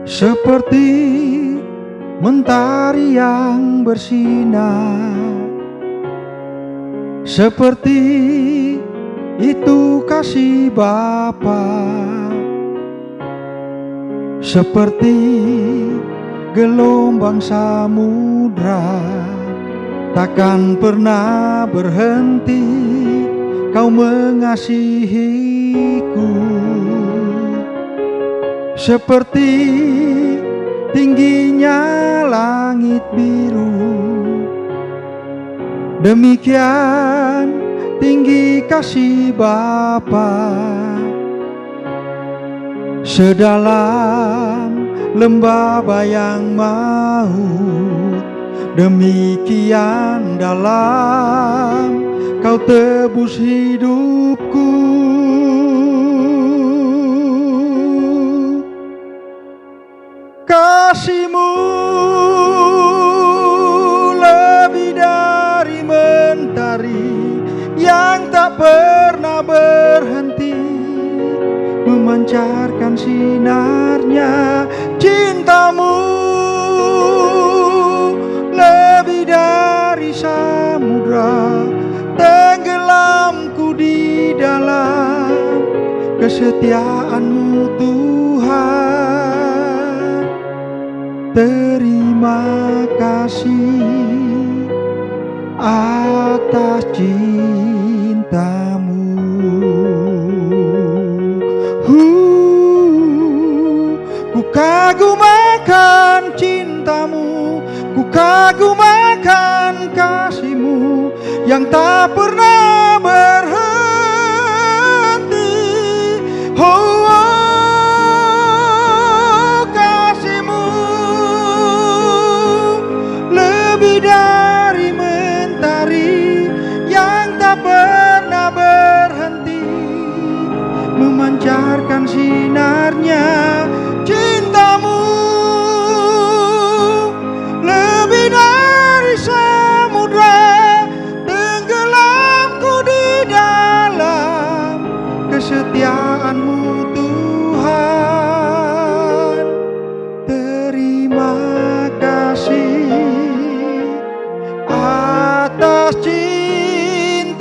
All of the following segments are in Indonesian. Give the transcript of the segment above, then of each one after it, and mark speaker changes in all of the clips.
Speaker 1: seperti mentari yang bersinar, seperti itu kasih Bapa, seperti gelombang samudra, takkan pernah berhenti Kau mengasihiku. Seperti tingginya langit biru, demikian tinggi kasih Bapa. Sedalam lembah bayang maut, demikian dalam Kau tebus hidupku. Kasih-Mu lebih dari mentari yang tak pernah berhenti memancarkan sinarnya. Cinta-Mu lebih dari samudra, tenggelamku di dalam kesetiaan-Mu Tuhan. Terima kasih atas cinta-Mu. Ku kagumakan cinta-Mu, ku kagumakan kasih-Mu yang tak pernah berhenti. Oh, kasih-Mu lebih dari mentari yang tak pernah berhenti memancarkan sinarnya. Cinta-Mu lebih dari samudra, tenggelamku di dalam kesetiaan-Mu Tuhan. Terima kasih atas cinta-Mu.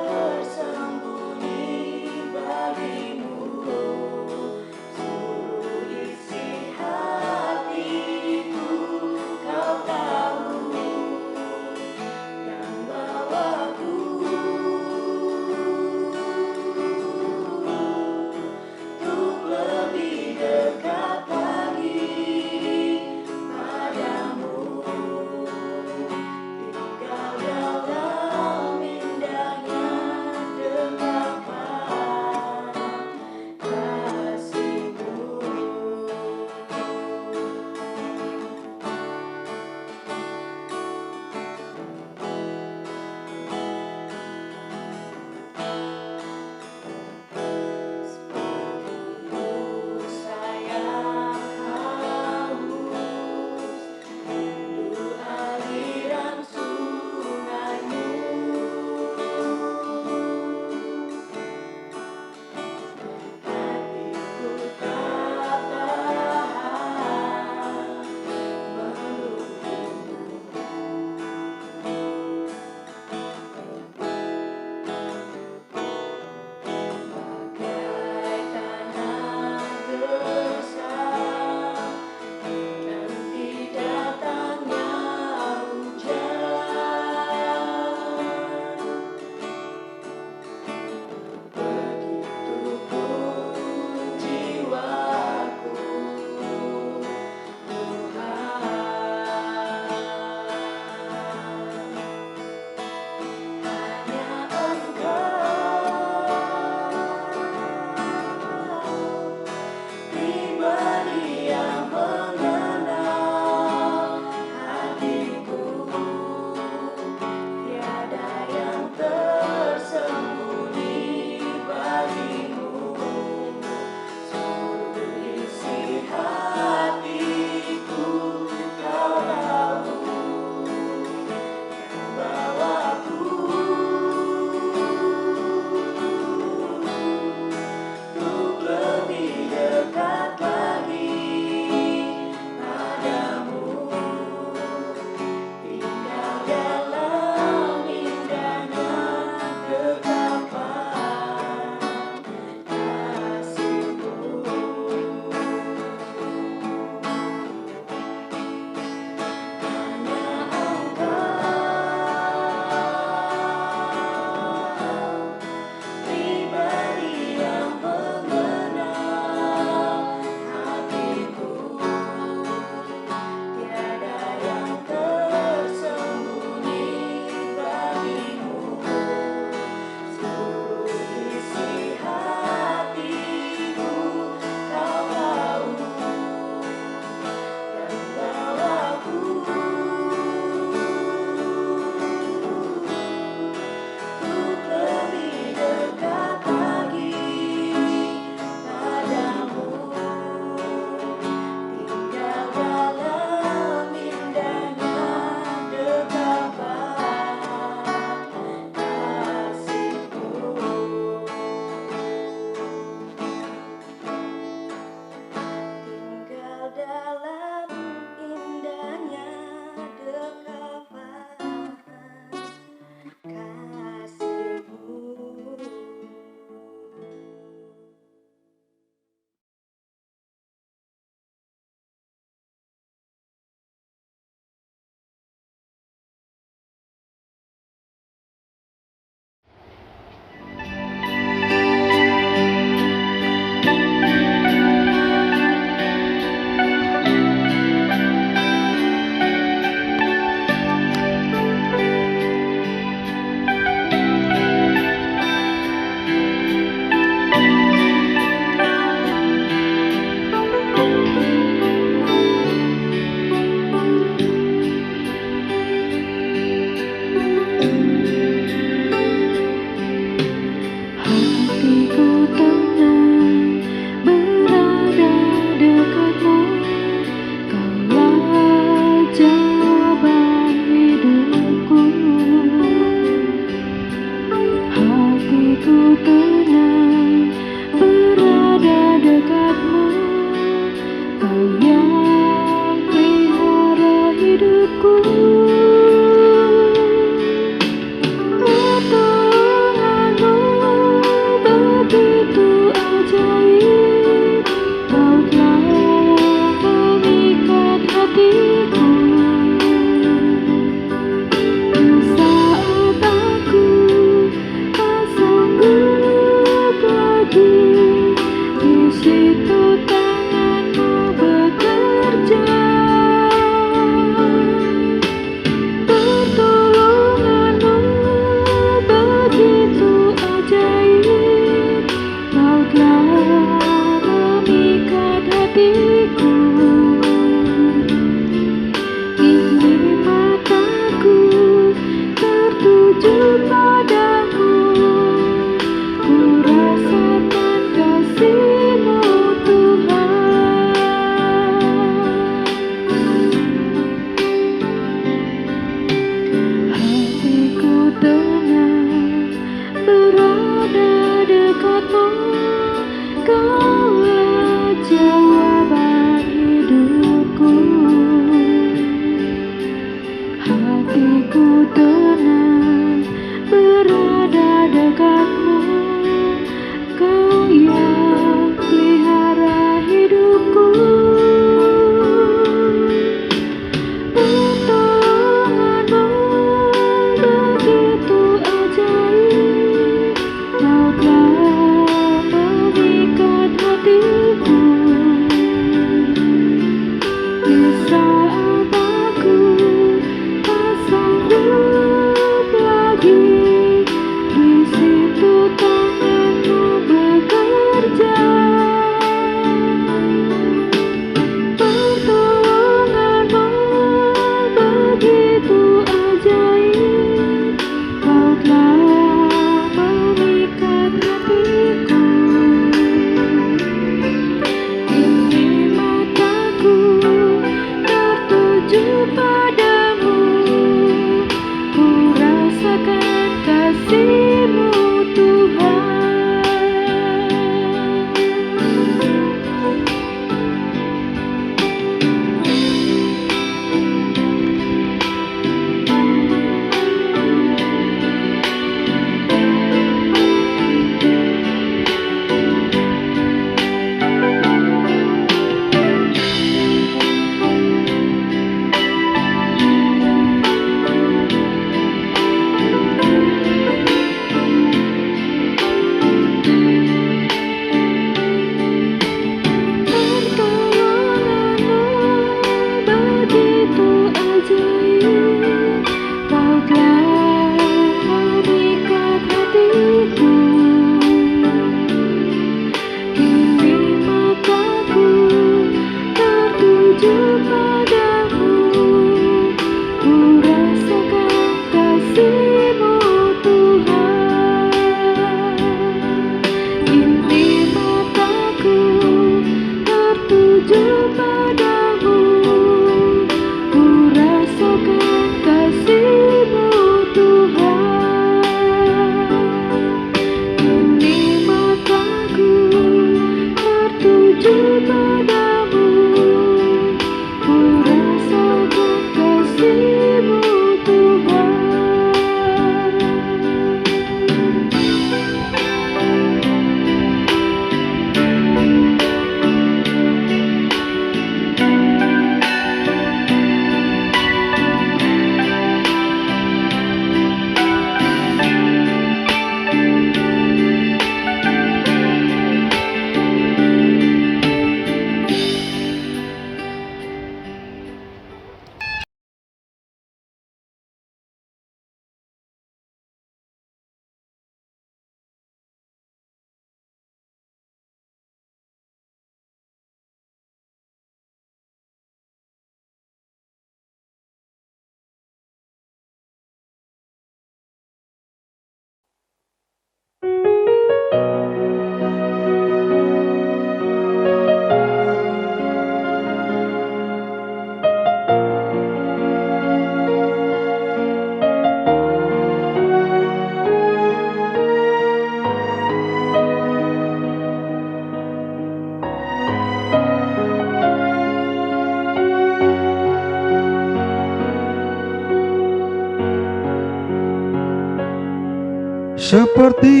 Speaker 1: seperti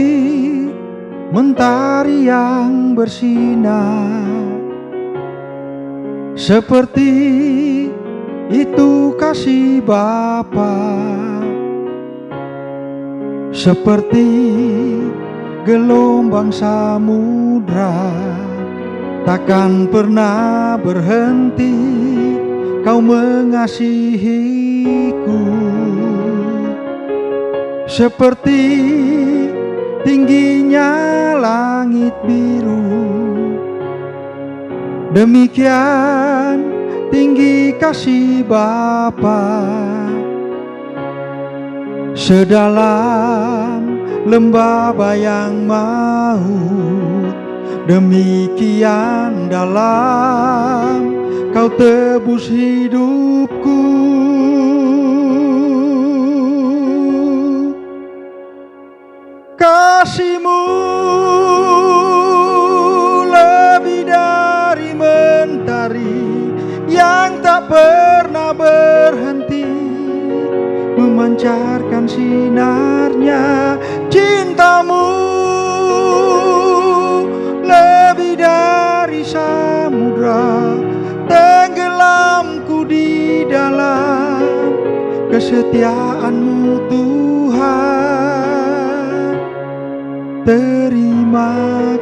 Speaker 1: mentari yang bersinar, seperti itu kasih Bapa, seperti gelombang samudra, takkan pernah berhenti kau mengasihiku. Seperti tingginya langit biru, demikian tinggi kasih Bapa. Sedalam lembah bayang maut, demikian dalam kau tebus hidupku. Kasih-Mu lebih dari mentari yang tak pernah berhenti memancarkan sinarnya. Cinta-Mu lebih dari samudra, tenggelamku di dalam kesetiaan-Mu Tuhan. Terima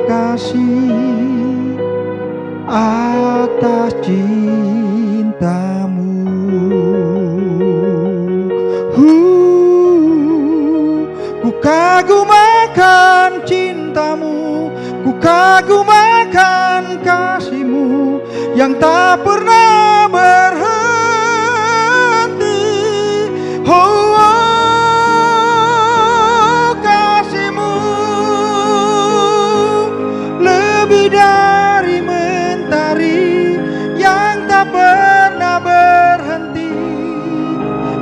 Speaker 1: kasih atas cinta-Mu. Ku kagum akan cinta-Mu, ku kagum akan kasih-Mu yang tak pernah berhenti. Oh, kasih-Mu lebih dari mentari yang tak pernah berhenti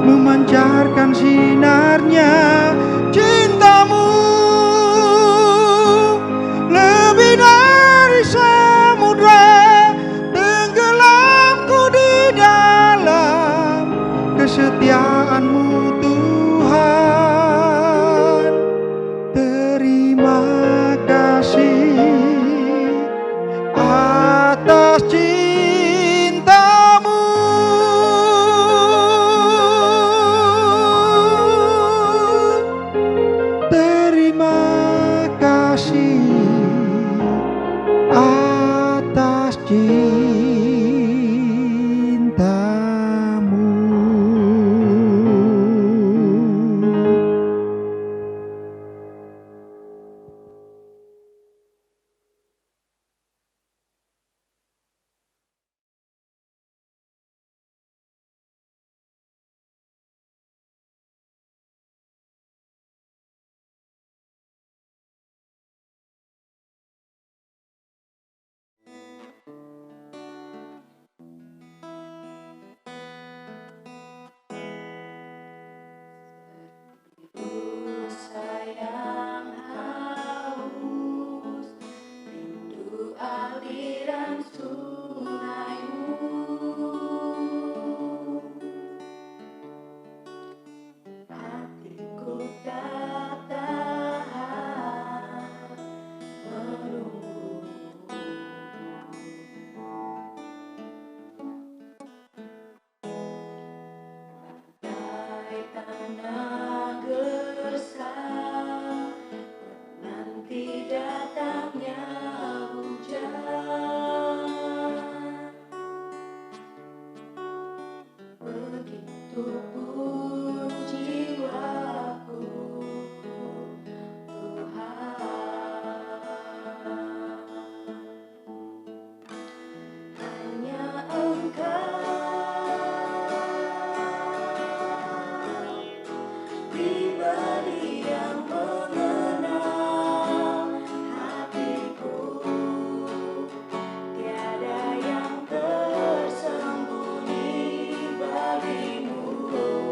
Speaker 1: memancarkan sinarnya. Cinta-Mu lebih dari samudra, tenggelamku di dalam kesetiaan-Mu Tuhan. Terima kasih atas cinta-Mu. Terima kasih atas cinta-Mu.
Speaker 2: Sayang haus, rindu aliran sungai-Mu. Hatiku tak tahan menunggu. Bagai tanah gersang menanti datangnya hujan, begitupun jiwaku Tuhan. Hanya Engkau pribadi yang mengenal hatiku, tiada yang tersembunyi bagimu.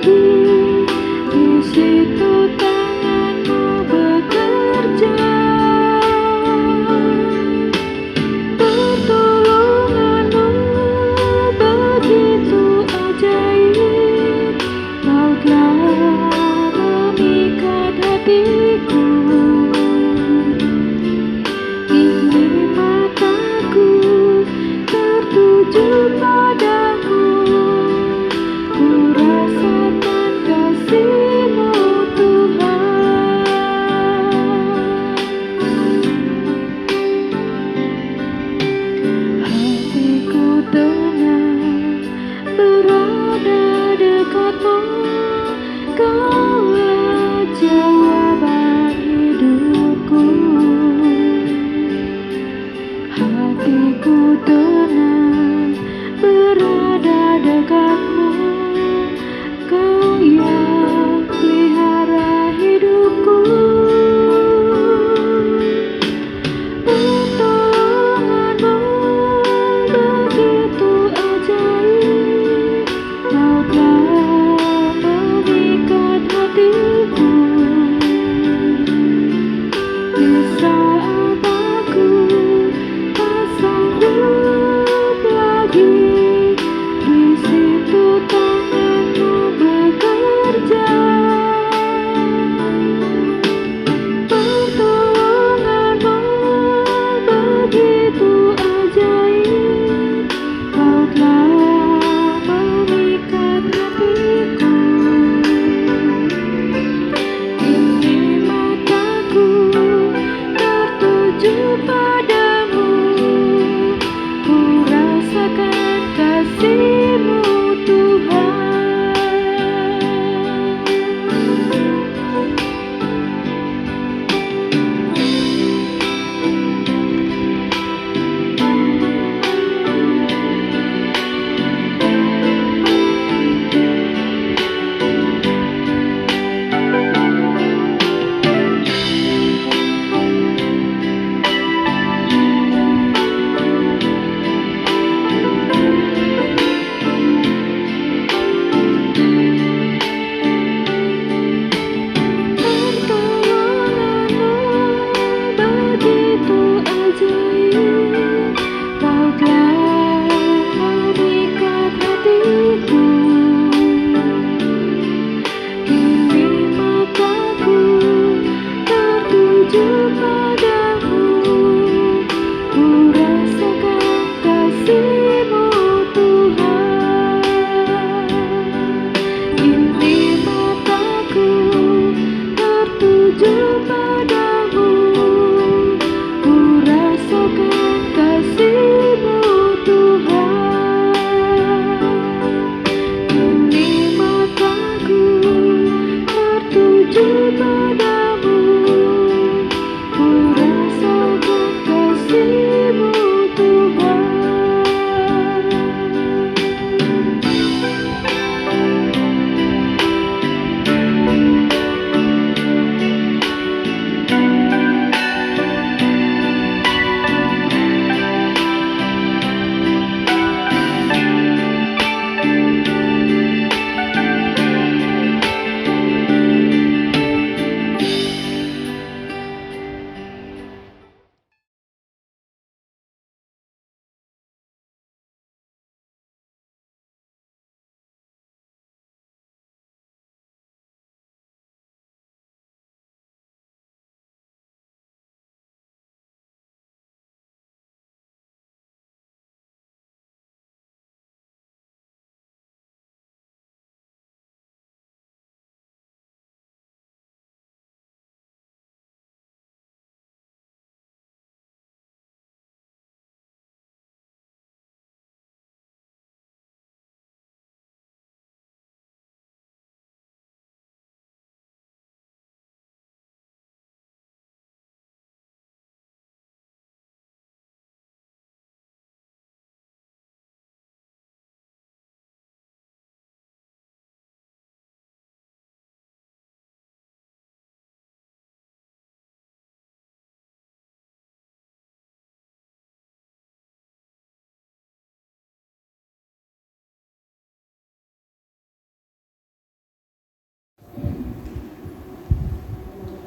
Speaker 3: lagi, di situ tanganmu bekerja. Pertolonganmu begitu ajaib, kau telah memikat hatiku. Kini mataku tertuju padamu, ku rasakan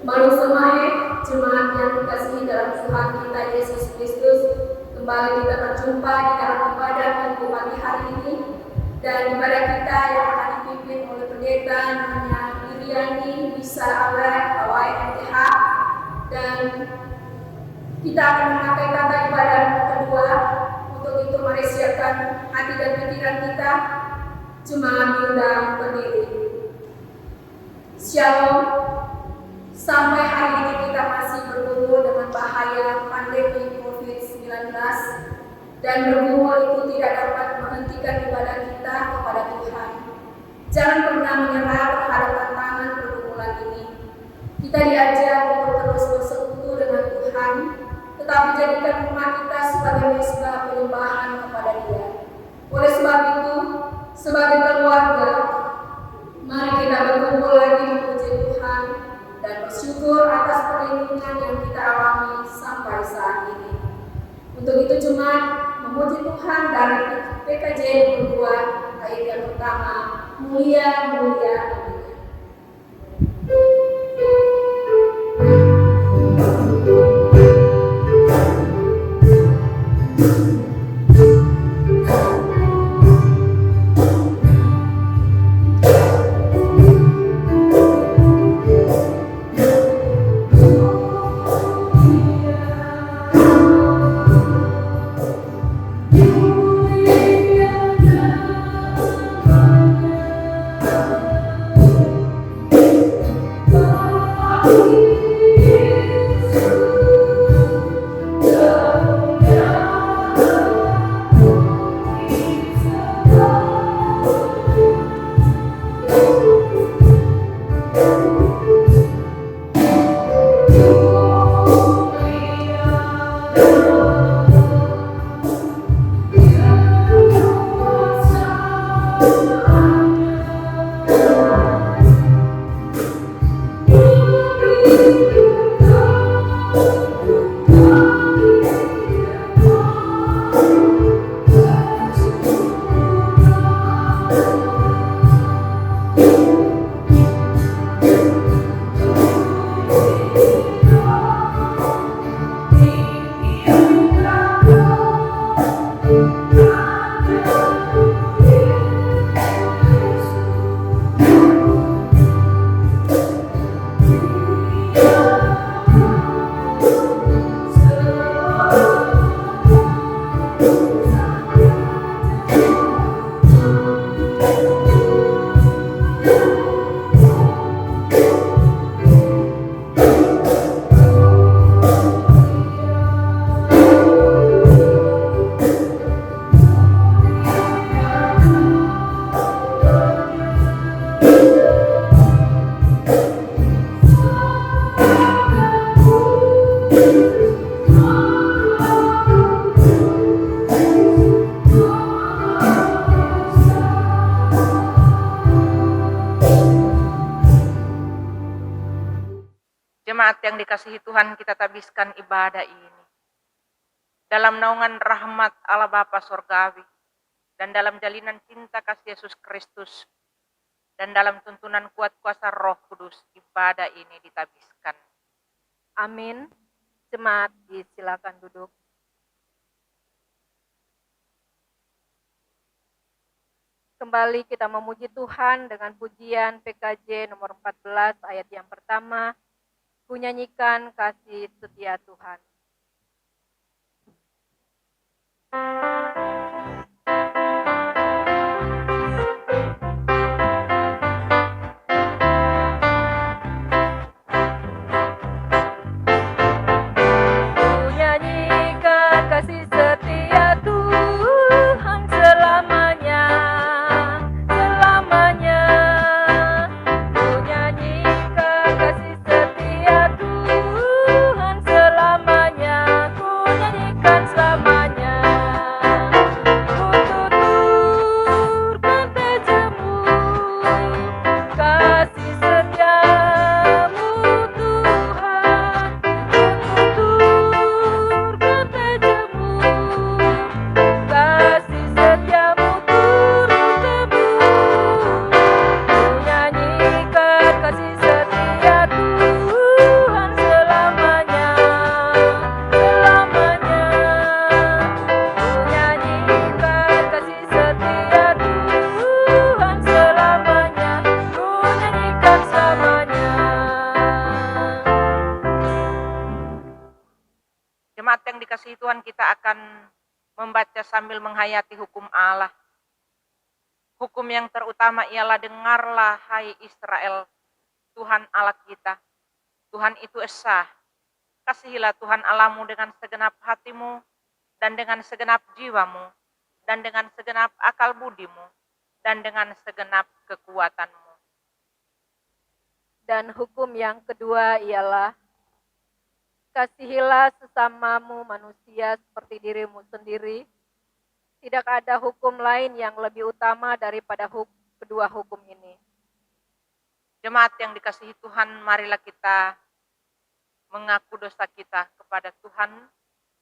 Speaker 4: Malu semahe, jemaat yang dikasihi dalam Tuhan kita Yesus Kristus, kembali kita berjumpa di dalam ibadah Minggu pagi hari ini, dan ibadah kita yang akan dipimpin oleh pendeta namanya Iriani Bisa Awai MTH, dan kita akan memakai kata ibadah kedua. Untuk itu mari siapkan hati dan pikiran kita. Jemaat diundang berdiri. Shalom. Sampai hari ini kita masih bergumul dengan bahaya pandemi COVID-19, dan bergumul itu tidak dapat menghentikan ibadah kita kepada Tuhan. Jangan pernah menyerah terhadap tantangan pergumulan ini. Kita diajak untuk terus bersekutu dengan Tuhan, tetapi jadikan rumah kita sebagai mesbah penyembahan kepada Dia. Oleh sebab itu, sebagai keluarga, mari kita berkumpul lagi memuji Tuhan dan bersyukur atas perlindungan yang kita alami sampai saat ini. Untuk itu jemaat memuji Tuhan dari PKJ berdua, ayat yang pertama, mulia, mulia, mulia.
Speaker 5: Jemaat yang dikasihi Tuhan, kita tabiskan ibadah ini dalam naungan rahmat Allah Bapa Sorgawi, dan dalam jalinan cinta kasih Yesus Kristus, dan dalam tuntunan kuat kuasa Roh Kudus, ibadah ini ditabiskan. Amin. Jemaat disilakan duduk. Kembali kita memuji Tuhan dengan pujian PKJ nomor 14 ayat yang pertama. Ku nyanyikan kasih setia Tuhan. Ku nyanyikan kasih setia Tuhan selamanya, selamanya. Ku nyanyikan kasih setia Tuhan selamanya, ku nyanyikan selamanya. Tuhan, kita akan membaca sambil menghayati hukum Allah. Hukum yang terutama ialah, dengarlah hai Israel, Tuhan Allah kita. Tuhan itu esa. Kasihilah Tuhan Allahmu dengan segenap hatimu, dan dengan segenap jiwamu, dan dengan segenap akal budimu, dan dengan segenap kekuatanmu.
Speaker 6: Dan hukum yang kedua ialah, kasihilah sesamamu manusia seperti dirimu sendiri. Tidak ada hukum lain yang lebih utama daripada kedua hukum ini.
Speaker 5: Jemaat yang dikasihi Tuhan, marilah kita mengaku dosa kita kepada Tuhan.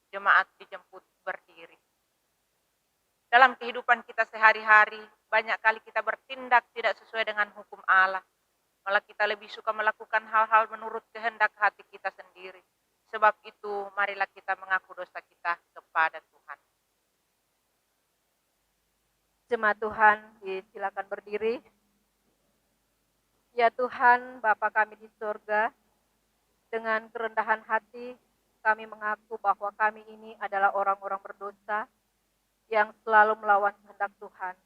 Speaker 5: Jemaat dijemput berdiri. Dalam kehidupan kita sehari-hari, banyak kali kita bertindak tidak sesuai dengan hukum Allah. Malah kita lebih suka melakukan hal-hal menurut kehendak hati kita sendiri. Sebab itu, marilah kita mengaku dosa kita kepada Tuhan.
Speaker 6: Jemaat Tuhan, disilakan berdiri. Ya Tuhan, Bapa kami di surga, dengan kerendahan hati kami mengaku bahwa kami ini adalah orang-orang berdosa yang selalu melawan kehendak Tuhan.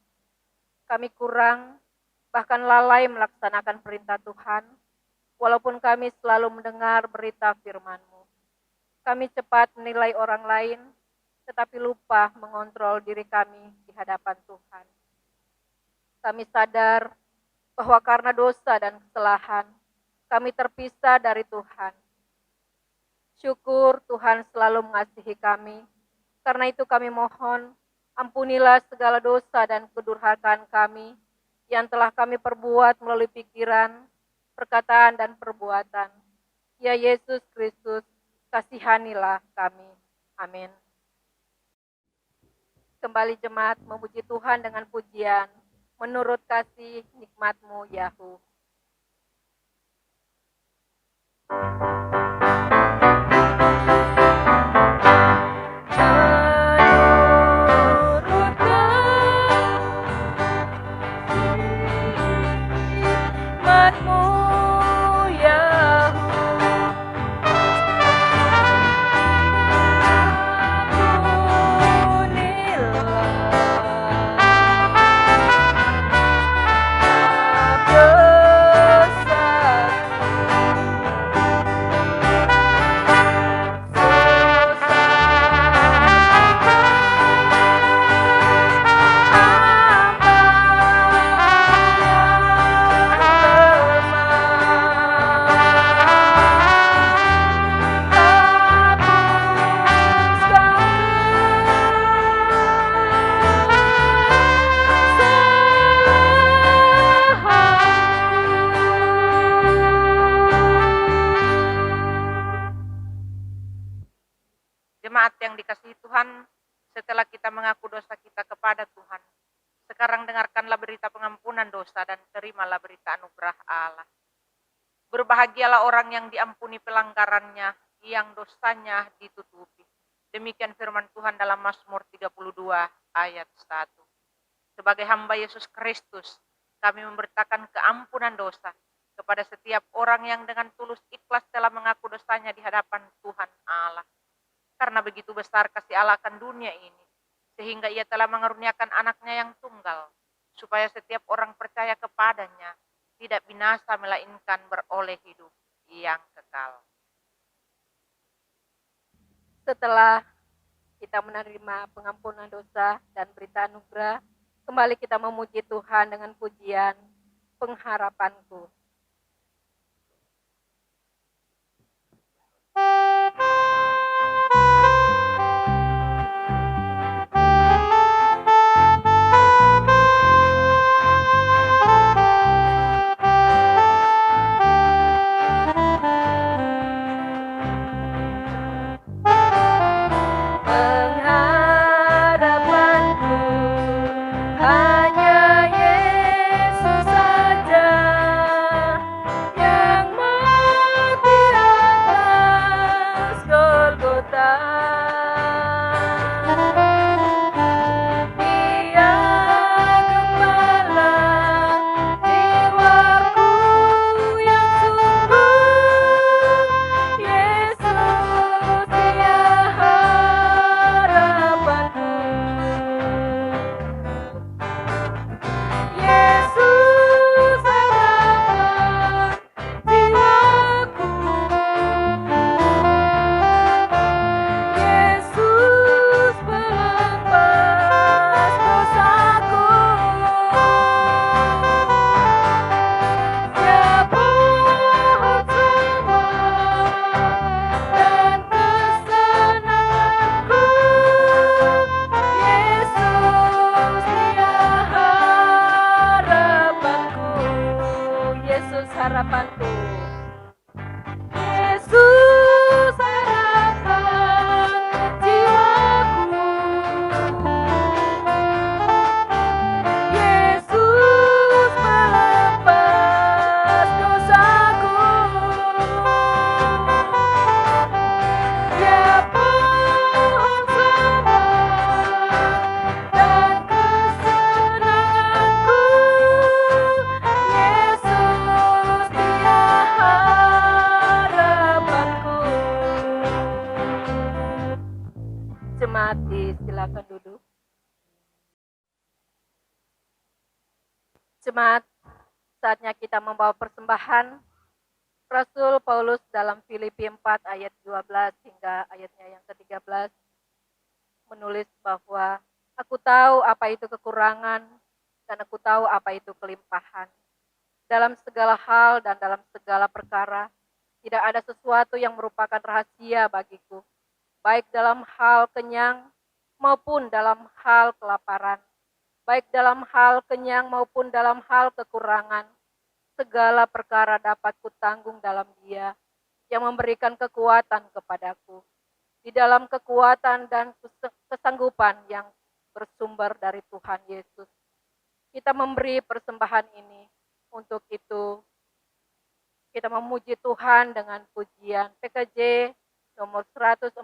Speaker 6: Kami kurang, bahkan lalai melaksanakan perintah Tuhan, walaupun kami selalu mendengar berita firman-Mu. Kami cepat menilai orang lain, tetapi lupa mengontrol diri kami di hadapan Tuhan. Kami sadar bahwa karena dosa dan kesalahan, kami terpisah dari Tuhan. Syukur Tuhan selalu mengasihi kami, karena itu kami mohon, ampunilah segala dosa dan kedurhakaan kami yang telah kami perbuat melalui pikiran, perkataan, dan perbuatan. Ya Yesus Kristus, kasihanilah kami. Amin. Kembali jemaat memuji Tuhan dengan pujian, menurut kasih nikmat-Mu Yahu.
Speaker 5: Jemaat yang dikasihi Tuhan, setelah kita mengaku dosa kita kepada Tuhan, sekarang dengarkanlah berita pengampunan dosa dan terimalah berita anugerah Allah. Berbahagialah orang yang diampuni pelanggarannya, yang dosanya ditutupi. Demikian firman Tuhan dalam Mazmur 32 ayat 1. Sebagai hamba Yesus Kristus, kami memberitakan keampunan dosa kepada setiap orang yang dengan tulus ikhlas telah mengaku dosanya di hadapan Tuhan Allah. Karena begitu besar kasih Allah akan dunia ini, sehingga Ia telah mengaruniakan anaknya yang tunggal, supaya setiap orang percaya kepadanya tidak binasa melainkan beroleh hidup yang kekal.
Speaker 6: Setelah kita menerima pengampunan dosa dan berita anugerah, kembali kita memuji Tuhan dengan pujian pengharapanku. Hanya Yesus saja. Yesus harapanku. Yesus harapan jiwaku. Yesus melepas dosaku. Dia pohon selamat dan kesenanganku. Yesus dia harapanku. Jemaat silakan duduk. Jemaat, saatnya kita membawa persembahan. Rasul Paulus dalam Filipi 4 ayat 12 hingga ayatnya yang ke-13 menulis bahwa aku tahu apa itu kekurangan dan aku tahu apa itu kelimpahan. Dalam segala hal dan dalam segala perkara, tidak ada sesuatu yang merupakan rahasia bagiku, baik dalam hal kenyang maupun dalam hal kelaparan, baik dalam hal kenyang maupun dalam hal kekurangan. Segala perkara dapat kutanggung dalam Dia yang memberikan kekuatan kepadaku. Di dalam kekuatan dan kesanggupan yang bersumber dari Tuhan Yesus. Kita memberi persembahan ini. Untuk itu, kita memuji Tuhan dengan pujian PKJ nomor 147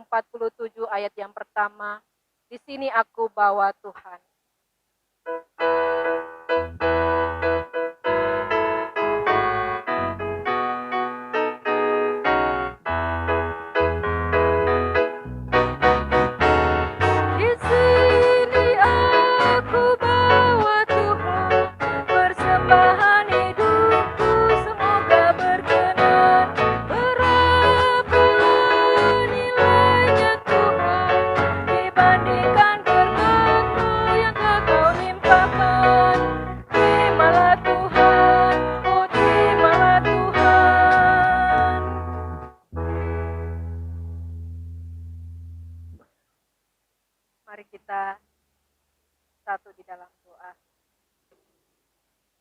Speaker 6: ayat yang pertama. Di sini aku bawa Tuhan. Di sini aku bawa Tuhan, persembahan hidupku semoga berkenan. Berapa nilainya Tuhan dibandingkan berkat-Mu yang Kau limpahkan. Terimalah Tuhan, oh terimalah Tuhan. Mari kita satu di dalam doa.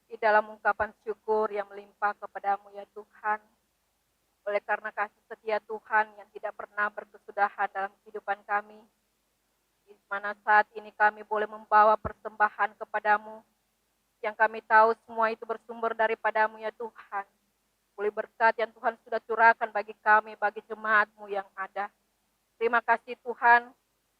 Speaker 6: Di dalam ungkapan syukur yang melimpah kepadamu ya Tuhan. Oleh karena kasih setia Tuhan yang tidak pernah berkesudahan dalam kehidupan kami. Di mana saat ini kami boleh membawa persembahan kepadamu. Yang kami tahu semua itu bersumber daripadamu ya Tuhan. Boleh berkat yang Tuhan sudah curahkan bagi kami, bagi jemaat-Mu yang ada. Terima kasih Tuhan.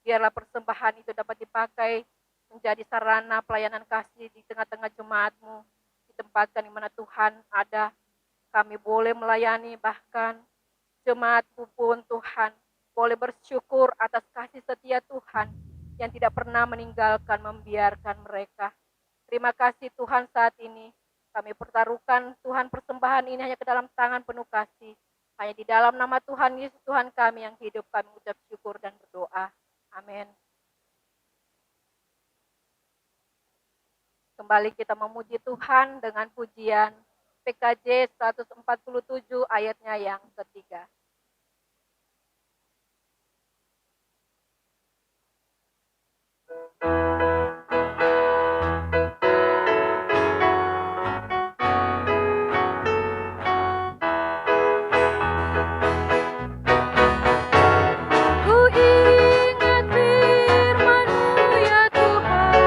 Speaker 6: Biarlah persembahan itu dapat dipakai menjadi sarana pelayanan kasih di tengah-tengah jemaat-Mu. Ditempatkan di mana Tuhan ada. Kami boleh melayani, bahkan jemaat-Mu pun Tuhan boleh bersyukur atas kasih setia Tuhan yang tidak pernah meninggalkan, membiarkan mereka. Terima kasih Tuhan saat ini. Kami pertaruhkan Tuhan persembahan ini hanya ke dalam tangan penuh kasih. Hanya di dalam nama Tuhan Yesus Tuhan kami yang hidup, kami ucap syukur dan berdoa. Amin. Kembali kita memuji Tuhan dengan pujian PKJ 147 ayatnya yang ketiga. Ku ingat firman-Mu ya Tuhan,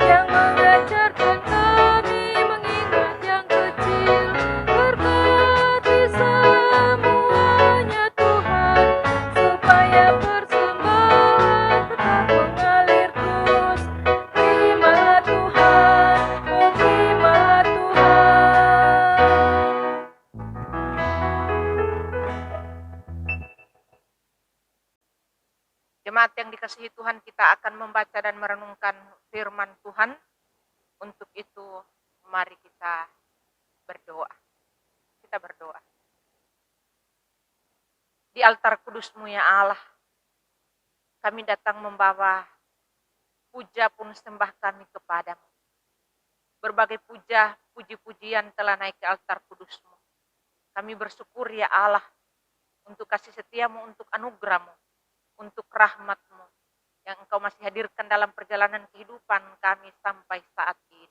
Speaker 6: yang mengajarkan kami mengingat yang kecil. Berkati semuanya Tuhan, supaya persembahan tetap mengalir terus. Terimalah Tuhan, oh terimalah Tuhan.
Speaker 5: Jemaat yang dikasihi Tuhan, kita akan membaca dan merenungkan firman Tuhan. Untuk itu, mari kita berdoa. Kita berdoa. Di altar kudus-Mu ya Allah, kami datang membawa puja pun sembah kami kepadamu. Berbagai puja, puji-pujian telah naik ke altar kudus-Mu. Kami bersyukur ya Allah, untuk kasih setia-Mu, untuk anugerah-Mu, untuk rahmat-Mu yang Engkau masih hadirkan dalam perjalanan kehidupan kami sampai saat ini.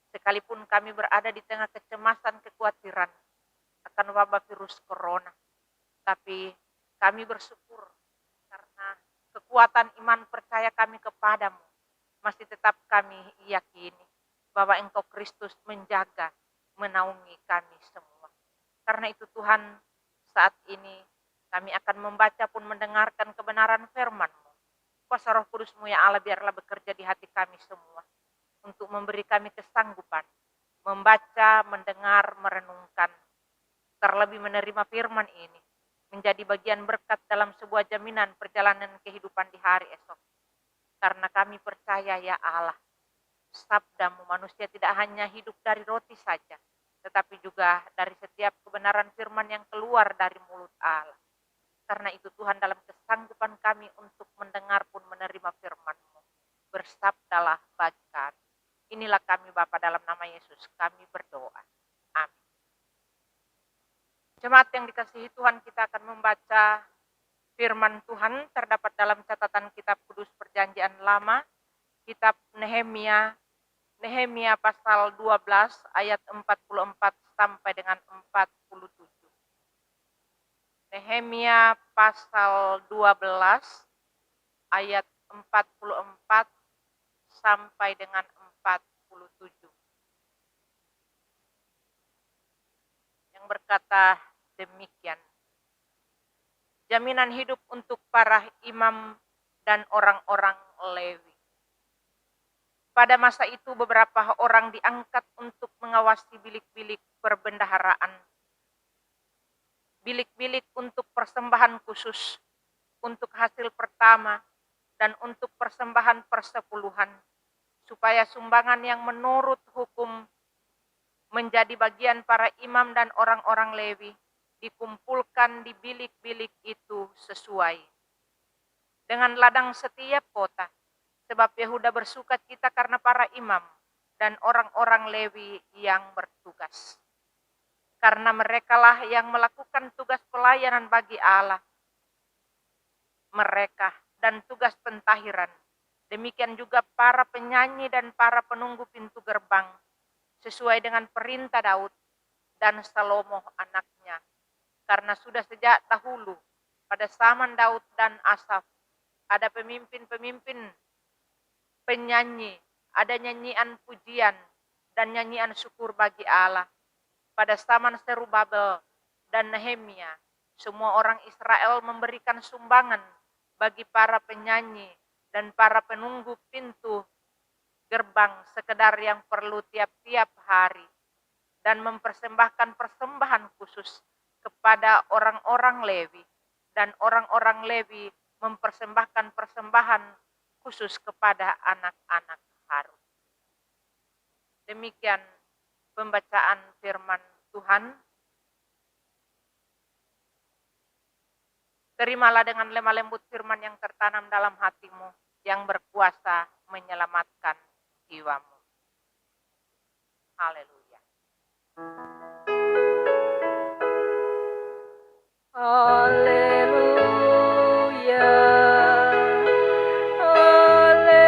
Speaker 5: Sekalipun kami berada di tengah kecemasan, kekhawatiran akan wabah virus corona, tapi kami bersyukur karena kekuatan iman percaya kami kepadamu masih tetap kami yakini bahwa Engkau Kristus menjaga, menaungi kami semua. Karena itu Tuhan, saat ini kami akan membaca pun mendengarkan kebenaran firman-Mu. Kuasa Roh Kudus-Mu ya Allah biarlah bekerja di hati kami semua untuk memberi kami kesanggupan membaca, mendengar, merenungkan, terlebih menerima firman ini menjadi bagian berkat dalam sebuah jaminan perjalanan kehidupan di hari esok. Karena kami percaya ya Allah, sabda-Mu manusia tidak hanya hidup dari roti saja, tetapi juga dari setiap kebenaran firman yang keluar dari mulut Allah. Karena itu Tuhan, dalam kesanggupan kami untuk mendengar pun menerima firman-Mu, bersabdalah bagi kami. Inilah kami Bapa, dalam nama Yesus kami berdoa. Amin. Jemaat yang dikasihi Tuhan, kita akan membaca firman Tuhan terdapat dalam catatan kitab kudus perjanjian lama, kitab Nehemia pasal 12 ayat 44 sampai dengan 47. Nehemia pasal 12 ayat 44 sampai dengan 47. Yang berkata demikian. Jaminan hidup untuk para imam dan orang-orang Lewi. Pada masa itu beberapa orang diangkat untuk mengawasi bilik-bilik perbendaharaan. Bilik-bilik untuk persembahan khusus, untuk hasil pertama, dan untuk persembahan persepuluhan, supaya sumbangan yang menurut hukum menjadi bagian para imam dan orang-orang Lewi dikumpulkan di bilik-bilik itu sesuai dengan ladang setiap kota, sebab Yehuda bersuka cita karena para imam dan orang-orang Lewi yang bertugas. Karena merekalah yang melakukan tugas pelayanan bagi Allah mereka dan tugas pentahiran. Demikian juga para penyanyi dan para penunggu pintu gerbang, sesuai dengan perintah Daud dan Salomo anaknya. Karena sudah sejak dahulu pada zaman Daud dan Asaf ada pemimpin-pemimpin penyanyi, ada nyanyian pujian dan nyanyian syukur bagi Allah. Pada zaman Serubabel dan Nehemia, semua orang Israel memberikan sumbangan bagi para penyanyi dan para penunggu pintu gerbang sekedar yang perlu tiap-tiap hari, dan mempersembahkan persembahan khusus kepada orang-orang Lewi, dan orang-orang Lewi mempersembahkan persembahan khusus kepada anak-anak Harun. Demikian pembacaan firman Tuhan. Terimalah dengan lemah lembut firman yang tertanam dalam hatimu, yang berkuasa menyelamatkan jiwamu. Haleluya. Haleluya. Haleluya.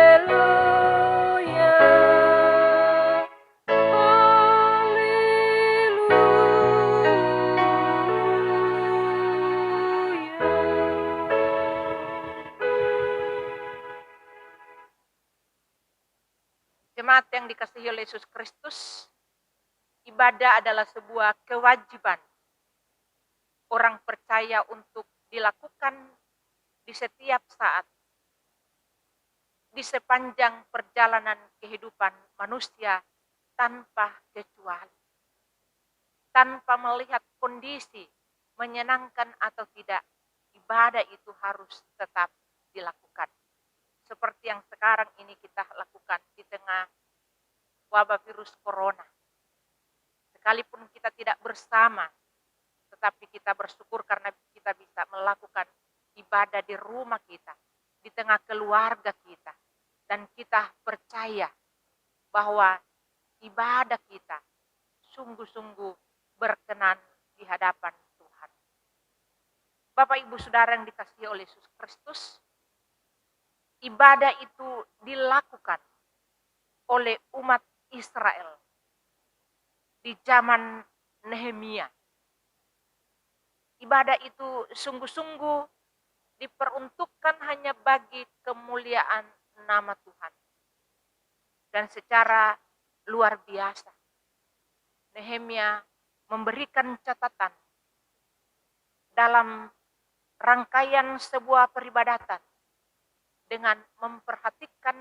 Speaker 5: Jemaat yang dikasihi oleh Yesus Kristus, ibadah adalah sebuah kewajiban orang percaya untuk dilakukan di setiap saat, di sepanjang perjalanan kehidupan manusia tanpa kecuali. Tanpa melihat kondisi menyenangkan atau tidak, ibadah itu harus tetap dilakukan. Seperti yang sekarang ini kita lakukan di tengah wabah virus corona. Sekalipun kita tidak bersama, tetapi kita bersyukur karena kita bisa melakukan ibadah di rumah kita, di tengah keluarga kita. Dan kita percaya bahwa ibadah kita sungguh-sungguh berkenan di hadapan Tuhan. Bapak Ibu Saudara yang dikasihi oleh Yesus Kristus, ibadah itu dilakukan oleh umat Israel di zaman Nehemia. Ibadah itu sungguh-sungguh diperuntukkan hanya bagi kemuliaan nama Tuhan. Dan secara luar biasa, Nehemia memberikan catatan dalam rangkaian sebuah peribadatan dengan memperhatikan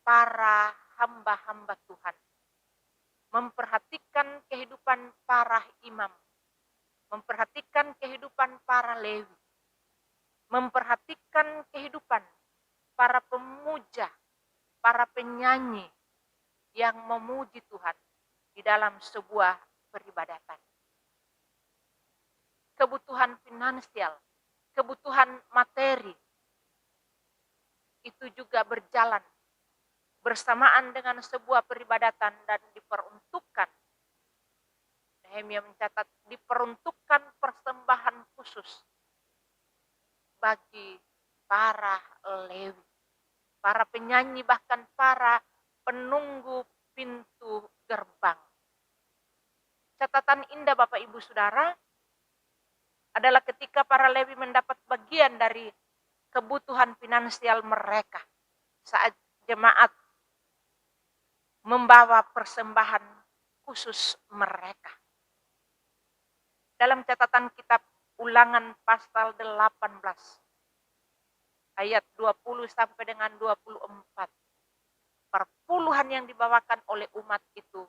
Speaker 5: para hamba-hamba Tuhan, memperhatikan kehidupan para imam, memperhatikan kehidupan para Lewi, memperhatikan kehidupan para pemuja, para penyanyi yang memuji Tuhan di dalam sebuah peribadatan. Kebutuhan finansial, kebutuhan materi, itu juga berjalan bersamaan dengan sebuah peribadatan dan diperuntukkan. Nehemia mencatat diperuntukkan persembahan khusus bagi para Lewi, para penyanyi, bahkan para penunggu pintu gerbang. Catatan indah Bapak Ibu Saudara adalah ketika para Lewi mendapat bagian dari kebutuhan finansial mereka saat jemaat membawa persembahan khusus mereka. Dalam catatan kitab Ulangan pasal 18 ayat 20 sampai dengan 24, perpuluhan yang dibawakan oleh umat itu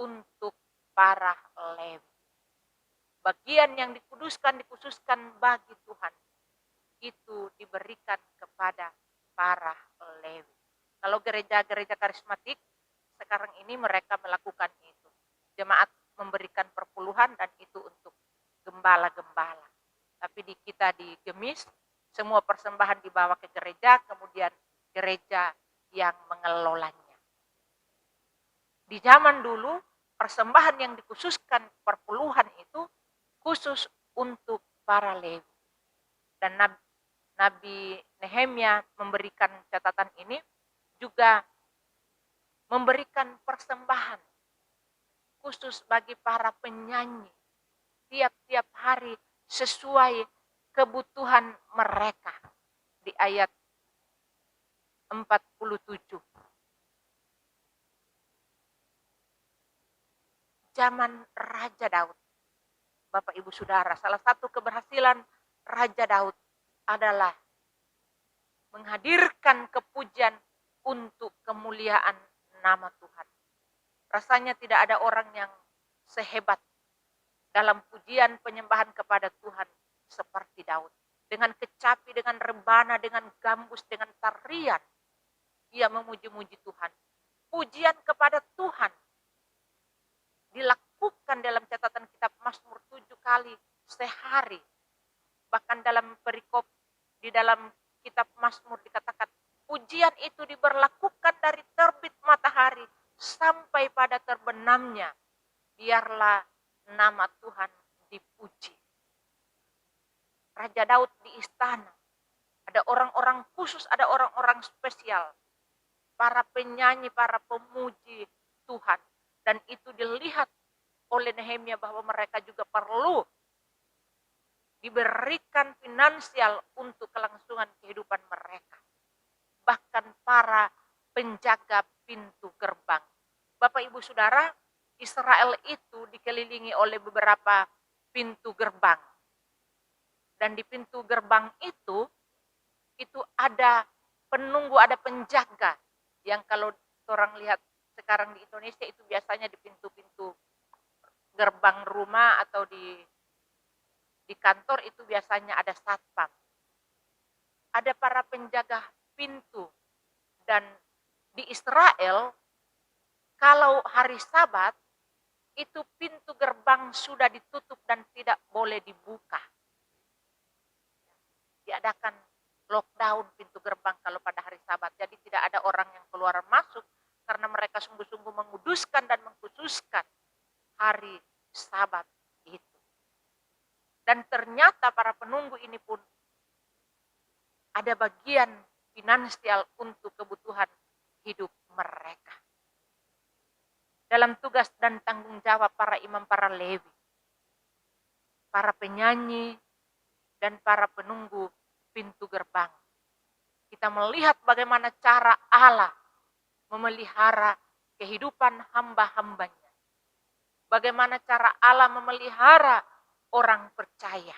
Speaker 5: untuk para Lewi. Bagian yang dikhususkan bagi Tuhan itu diberikan kepada para Lewi. Kalau gereja-gereja karismatik sekarang ini mereka melakukan itu. Jemaat memberikan perpuluhan dan itu untuk gembala-gembala. Tapi di kita di Gemis, semua persembahan dibawa ke gereja, kemudian gereja yang mengelolanya. Di zaman dulu, persembahan yang dikhususkan perpuluhan itu khusus untuk para Lewi. Dan Nabi Nehemia memberikan catatan ini juga memberikan persembahan khusus bagi para penyanyi tiap-tiap hari sesuai kebutuhan mereka di ayat 47. Zaman Raja Daud, Bapak Ibu Saudara, salah satu keberhasilan Raja Daud adalah menghadirkan kepujian untuk kemuliaan nama Tuhan. Rasanya tidak ada orang yang sehebat dalam pujian penyembahan kepada Tuhan seperti Daud. Dengan kecapi, dengan rebana, dengan gambus, dengan tarian, ia memuji-muji Tuhan. Pujian kepada Tuhan dilakukan dalam catatan kitab Mazmur 7 kali sehari. Bahkan dalam perikop di dalam kitab Mazmur dikatakan pujian itu diberlakukan dari terbit matahari sampai pada terbenamnya. Biarlah nama Tuhan dipuji. Raja Daud di istana, ada orang-orang khusus, ada orang-orang spesial, para penyanyi, para pemuji Tuhan. Dan itu dilihat oleh Nehemia bahwa mereka juga perlu diberikan finansial untuk kelangsungan kehidupan mereka. Bahkan para penjaga pintu gerbang. Bapak Ibu Saudara, Israel itu dikelilingi oleh beberapa pintu gerbang. Dan di pintu gerbang itu ada penunggu, ada penjaga. Yang kalau orang lihat sekarang di Indonesia itu biasanya di pintu-pintu gerbang rumah atau di kantor itu biasanya ada satpam. Ada para penjaga pintu. Dan di Israel, kalau hari Sabat, itu pintu gerbang sudah ditutup dan tidak boleh dibuka. Diadakan lockdown pintu gerbang kalau pada hari Sabat. Jadi tidak ada orang yang keluar masuk karena mereka sungguh-sungguh menguduskan dan mengkhususkan hari Sabat itu. Dan ternyata para penunggu ini pun ada bagian finansial untuk kebutuhan hidup mereka. dalam tugas dan tanggung jawab para imam, para lewi, para penyanyi, dan para penunggu pintu gerbang. Kita melihat bagaimana cara Allah memelihara kehidupan hamba-hambanya. Bagaimana cara Allah memelihara orang percaya.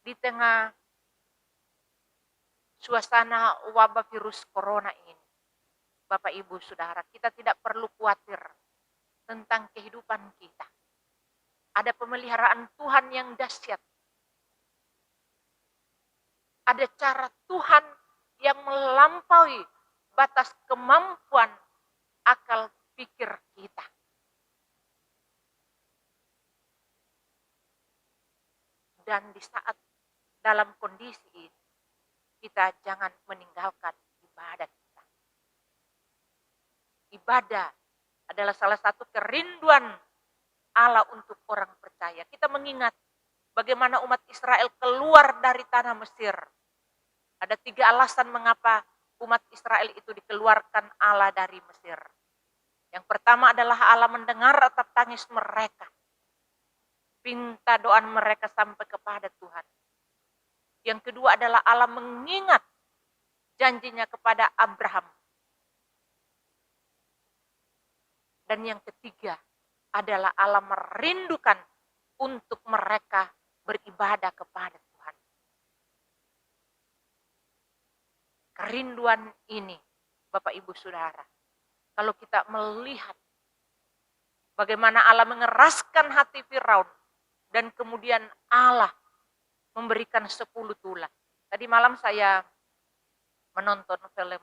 Speaker 5: Di tengah suasana wabah virus corona ini, Bapak Ibu Saudara, kita tidak perlu khawatir tentang kehidupan kita. Ada pemeliharaan Tuhan yang dahsyat. Ada cara Tuhan yang melampaui batas kemampuan akal pikir kita. Dan di saat dalam kondisi ini, kita jangan meninggalkan ibadah kita. Ibadah adalah salah satu kerinduan Allah untuk orang percaya. Kita mengingat bagaimana umat Israel keluar dari tanah Mesir. Ada 3 alasan mengapa umat Israel itu dikeluarkan Allah dari Mesir. Yang pertama adalah Allah mendengar ratap tangis mereka. Pinta doa mereka sampai kepada Tuhan. Yang kedua adalah Allah mengingat janjinya kepada Abraham. Dan yang ketiga adalah Allah merindukan untuk mereka beribadah kepada Tuhan. Kerinduan ini, Bapak Ibu Saudara, kalau kita melihat bagaimana Allah mengeraskan hati Firaun dan kemudian Allah memberikan 10 tulah. Tadi malam saya menonton film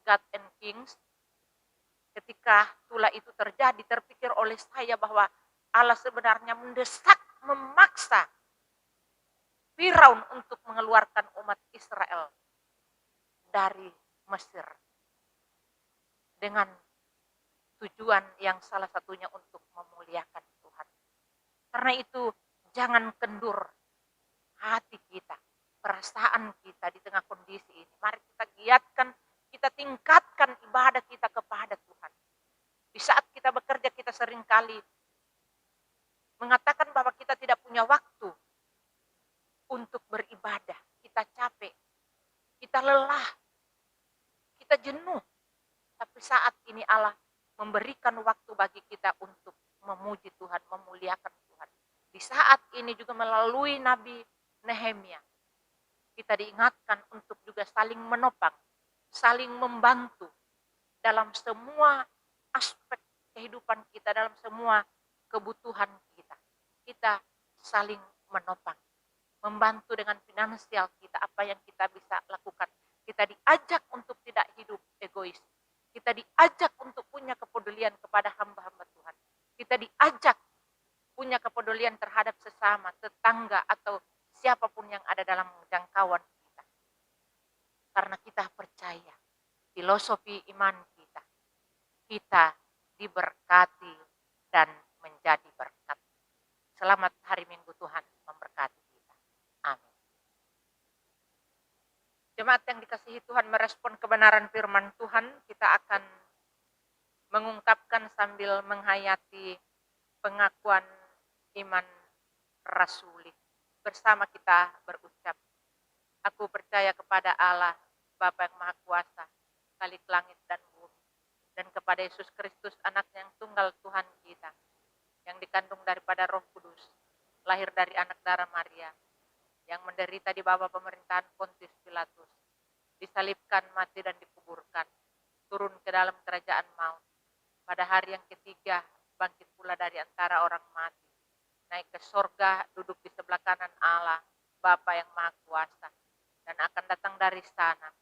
Speaker 5: God and Kings. Ketika tulah itu terjadi, terpikir oleh saya bahwa Allah sebenarnya mendesak, memaksa Firaun untuk mengeluarkan umat Israel dari Mesir. Dengan tujuan yang salah satunya untuk memuliakan Tuhan. Karena itu jangan kendur hati kita, perasaan kita di tengah kondisi ini. Mari kita giatkan, kita tingkatkan ibadah kita kepada Tuhan. Di saat kita bekerja, kita seringkali mengatakan bahwa kita tidak punya waktu untuk beribadah. Kita capek, kita lelah, kita jenuh. Tapi saat ini Allah memberikan waktu bagi kita untuk memuji Tuhan, memuliakan Tuhan. Di saat ini juga melalui Nabi Nehemia, kita diingatkan untuk juga saling menopang, saling membantu dalam semua aspek kehidupan kita, dalam semua kebutuhan kita. Kita saling menopang, membantu dengan finansial kita, apa yang kita bisa lakukan. Kita diajak untuk tidak hidup egois. Kita diajak untuk punya kepedulian kepada hamba-hamba Tuhan. Kita diajak punya kepedulian terhadap sesama, tetangga, atau siapapun yang ada dalam jangkauan kita. Karena kita percaya, filosofi iman kita, kita diberkati dan menjadi berkat. Selamat hari Minggu, Tuhan memberkati kita. Amin. Jemaat yang dikasihi Tuhan, merespon kebenaran firman Tuhan, kita akan mengungkapkan sambil menghayati pengakuan iman rasuli. Bersama kita berucap, aku percaya kepada Allah, Bapa yang Maha Kuasa, Khalik langit dan bumi, dan kepada Yesus Kristus, anaknya yang tunggal Tuhan kita, yang dikandung daripada Roh Kudus, lahir dari anak darah Maria, yang menderita di bawah pemerintahan Pontius Pilatus, disalibkan, mati dan dikuburkan, turun ke dalam kerajaan maut, pada hari yang ketiga bangkit pula dari antara orang mati, naik ke sorga, duduk di sebelah kanan Allah, Bapa yang Maha Kuasa, dan akan datang dari sana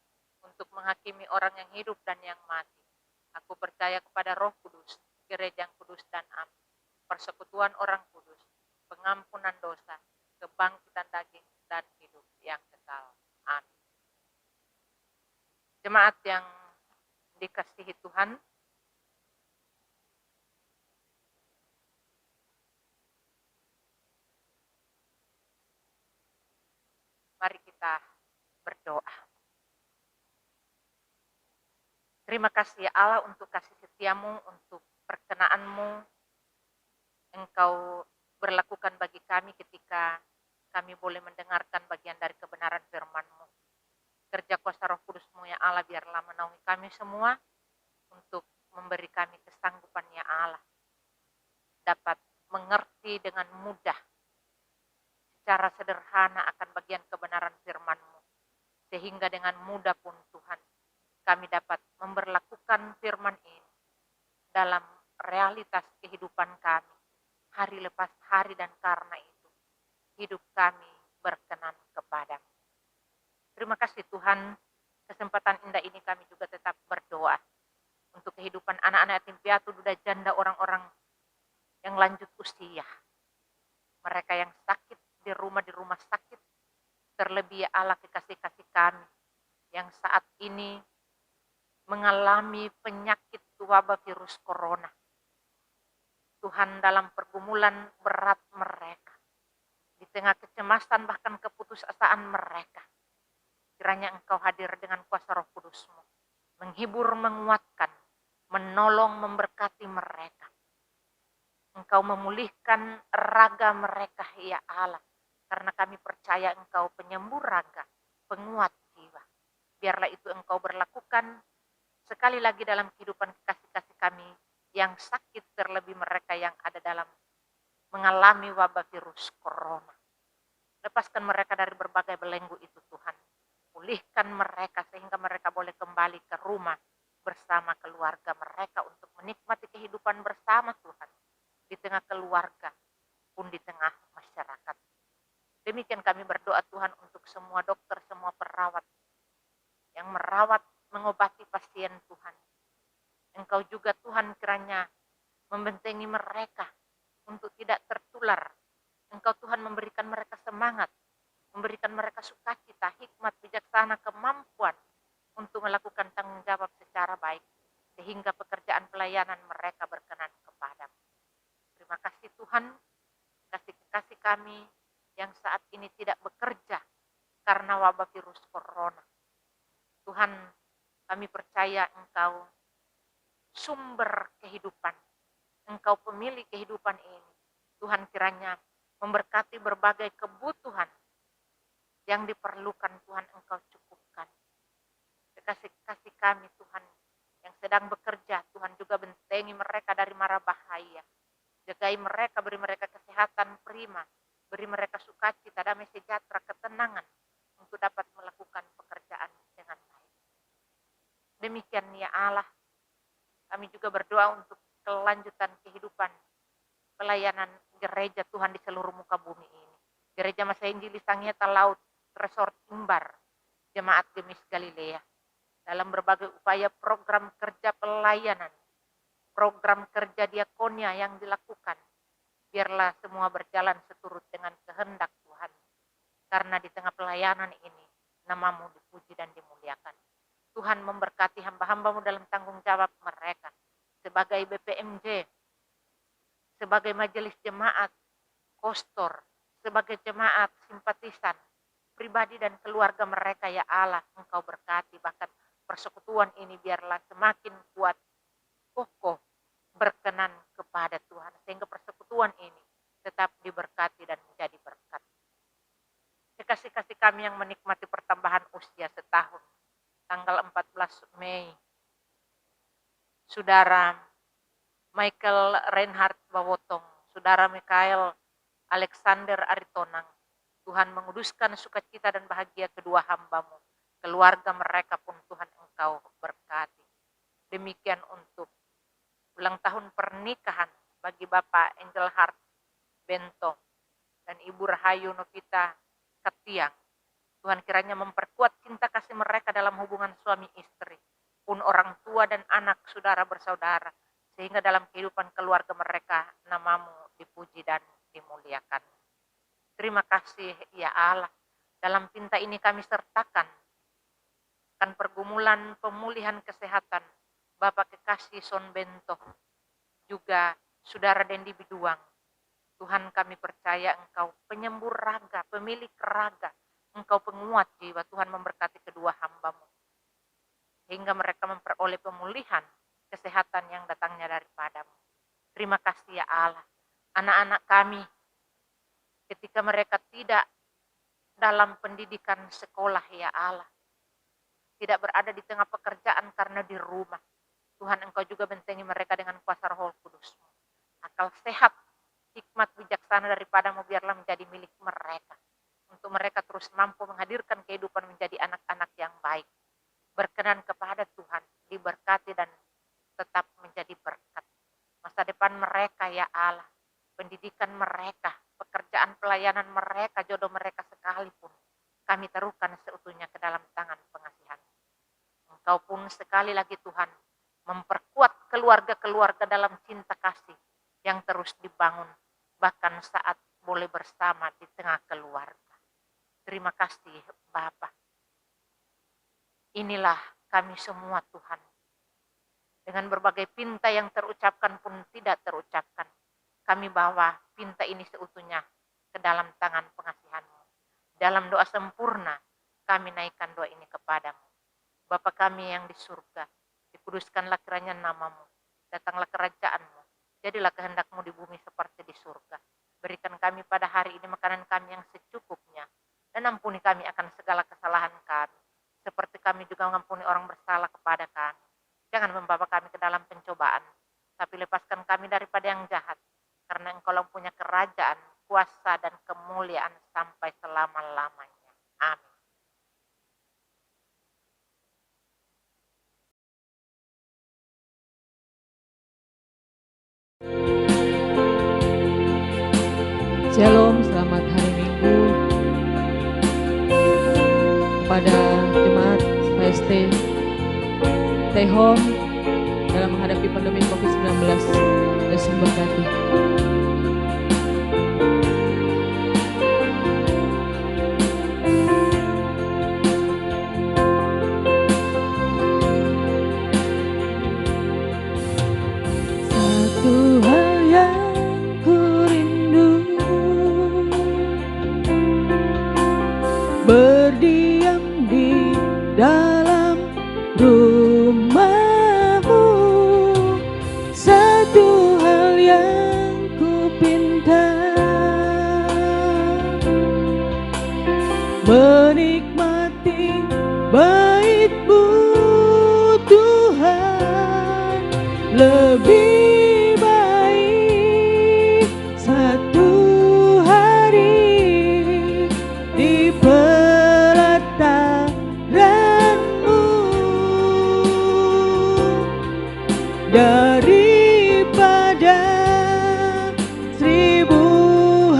Speaker 5: untuk menghakimi orang yang hidup dan yang mati. Aku percaya kepada Roh Kudus, gereja yang kudus dan am, persekutuan orang kudus, pengampunan dosa, kebangkitan daging, dan hidup yang kekal. Amin. Jemaat yang dikasihi Tuhan, mari kita berdoa. Terima kasih ya Allah untuk kasih setiamu, untuk perkenaanmu. Engkau berlakukan bagi kami ketika kami boleh mendengarkan bagian dari kebenaran firman-Mu. Kerja kuasa Roh Kudus-Mu ya Allah biarlah menaungi kami semua untuk memberi kami kesanggupan ya Allah. Dapat mengerti dengan mudah secara sederhana akan bagian kebenaran firman-Mu. Sehingga dengan mudah pun Tuhan kami dapat memberlakukan firman ini dalam realitas kehidupan kami hari lepas hari, dan karena itu hidup kami berkenan kepadamu. Terima kasih Tuhan, kesempatan indah ini kami juga tetap berdoa untuk kehidupan anak-anak yatim piatu, duda janda, orang-orang yang lanjut usia, mereka yang sakit di rumah sakit, terlebih ya Allah kekasih-kasih kami yang saat ini mengalami penyakit wabah virus corona. Tuhan, dalam pergumulan berat mereka, di tengah kecemasan bahkan keputusasaan mereka, kiranya Engkau hadir dengan kuasa Roh Kudus-Mu, menghibur, menguatkan, menolong, memberkati mereka. Engkau memulihkan raga mereka ya Allah, karena kami percaya Engkau penyembuh raga, penguat jiwa. Biarlah itu Engkau berlakukan sekali lagi dalam kehidupan kekasih-kasih kami yang sakit, terlebih mereka yang ada dalam mengalami wabah virus corona. Lepaskan mereka dari berbagai belenggu itu Tuhan. Pulihkan mereka sehingga mereka boleh kembali ke rumah bersama keluarga mereka untuk menikmati kehidupan bersama Tuhan. Di tengah keluarga pun di tengah masyarakat. Demikian kami berdoa Tuhan untuk semua dokter, semua perawat yang merawat, mengobati pasien Tuhan. Engkau juga Tuhan kiranya membentengi mereka untuk tidak tertular. Engkau Tuhan memberikan mereka semangat, memberikan mereka sukacita, hikmat, bijaksana, kemampuan untuk melakukan tanggung jawab secara baik, sehingga pekerjaan pelayanan mereka berkenan kepadamu. Terima kasih Tuhan, kasih kami yang saat ini tidak bekerja karena wabah virus corona. Tuhan, kami percaya Engkau sumber kehidupan. Engkau pemilik kehidupan ini. Tuhan kiranya memberkati berbagai kebutuhan yang diperlukan Tuhan Engkau cukupkan. Kasih kami Tuhan yang sedang bekerja, Tuhan juga bentengi mereka dari mara bahaya. Jagai mereka, beri mereka kesehatan prima, beri mereka sukacita, damai sejahtera, ketenangan untuk dapat melakukan pekerjaan dengan baik. Demikian ya Allah, kami juga berdoa untuk kelanjutan kehidupan pelayanan gereja Tuhan di seluruh muka bumi ini. Gereja Masa Injili Sangieta Laut, Resort Imbar, Jemaat Gemis Galilea. Dalam berbagai upaya program kerja pelayanan, program kerja diakonia yang dilakukan, biarlah semua berjalan seturut dengan kehendak Tuhan. Karena di tengah pelayanan ini, nama-Mu dipuji dan dimuliakan. Tuhan memberkati hamba-hamba-Mu dalam tanggung jawab mereka sebagai BPMJ, sebagai majelis jemaat, kostor, sebagai jemaat simpatisan, pribadi dan keluarga mereka ya Allah, Engkau berkati, bahkan persekutuan ini biarlah semakin kuat, kokoh, berkenan kepada Tuhan, sehingga persekutuan ini tetap diberkati dan menjadi berkat. Kekasih-kasih kami yang menikmati pertambahan usia setahun, tanggal 14 Mei, Saudara Michael Reinhard Bawotong, Saudara Mikael Alexander Aritonang, Tuhan menguduskan sukacita dan bahagia kedua hamba-Mu, keluarga mereka pun Tuhan Engkau berkati. Demikian untuk ulang tahun pernikahan bagi Bapak Angel Hart Bento dan Ibu Rahayu Novita Katiang. Tuhan kiranya memperkuat cinta kasih mereka dalam hubungan suami istri, pun orang tua dan anak, saudara bersaudara, sehingga dalam kehidupan keluarga mereka nama-Mu dipuji dan dimuliakan. Terima kasih ya Allah, dalam pinta ini kami sertakan kan pergumulan pemulihan kesehatan Bapak kekasih Son Bento, juga Saudara Dendi Biduang. Tuhan, kami percaya Engkau penyembuh raga, pemilik raga, Engkau penguat jiwa. Tuhan memberkati kedua hamba-Mu. sehingga mereka memperoleh pemulihan kesehatan yang datangnya daripadamu. Terima kasih ya Allah, anak-anak kami ketika mereka tidak dalam pendidikan sekolah ya Allah, tidak berada di tengah pekerjaan karena di rumah, Tuhan Engkau juga bentengi mereka dengan kuasa Roh Kudus-Mu. Akal sehat, hikmat bijaksana daripadamu biarlah menjadi milik mereka, untuk mereka terus mampu menghadirkan kehidupan menjadi anak-anak yang baik, berkenan kepada Tuhan, diberkati dan tetap menjadi berkat. Masa depan mereka ya Allah, pendidikan mereka, pekerjaan pelayanan mereka, jodoh mereka sekalipun, kami taruhkan seutuhnya ke dalam tangan pengasihan. Engkau pun sekali lagi Tuhan, memperkuat keluarga-keluarga dalam cinta kasih yang terus dibangun, bahkan saat boleh bersama di tengah keluarga. Terima kasih Bapa. Inilah kami semua Tuhan, dengan berbagai pinta yang terucapkan pun tidak terucapkan, kami bawa pinta ini seutuhnya ke dalam tangan pengasihan-Mu. Dalam doa sempurna, kami naikkan doa ini kepadamu. Bapa kami yang di surga, dikuduskanlah kiranya nama-Mu, datanglah kerajaan-Mu, jadilah kehendak-Mu di bumi seperti di surga. Berikan kami pada hari ini makanan kami yang secukupnya, dan ampuni kami akan segala kesalahan kami, seperti kami juga mengampuni orang bersalah kepada kami. Jangan membawa kami ke dalam pencobaan, tapi lepaskan kami daripada yang jahat, karena Engkau lah punya kerajaan, kuasa, dan kemuliaan sampai selama-lamanya. Amin.
Speaker 7: Shalom, selamat hari Minggu kepada jemaat HST Stay Home dalam menghadapi pandemi COVID-19. Yesus memberkati. Satu hal yang ku rindu, berdiam di dalam rumah-Mu. Satu hal yang ku pinta, menikmati bait-Mu Tuhan. Lebih baik satu hari di pelataran-Mu daripada 1000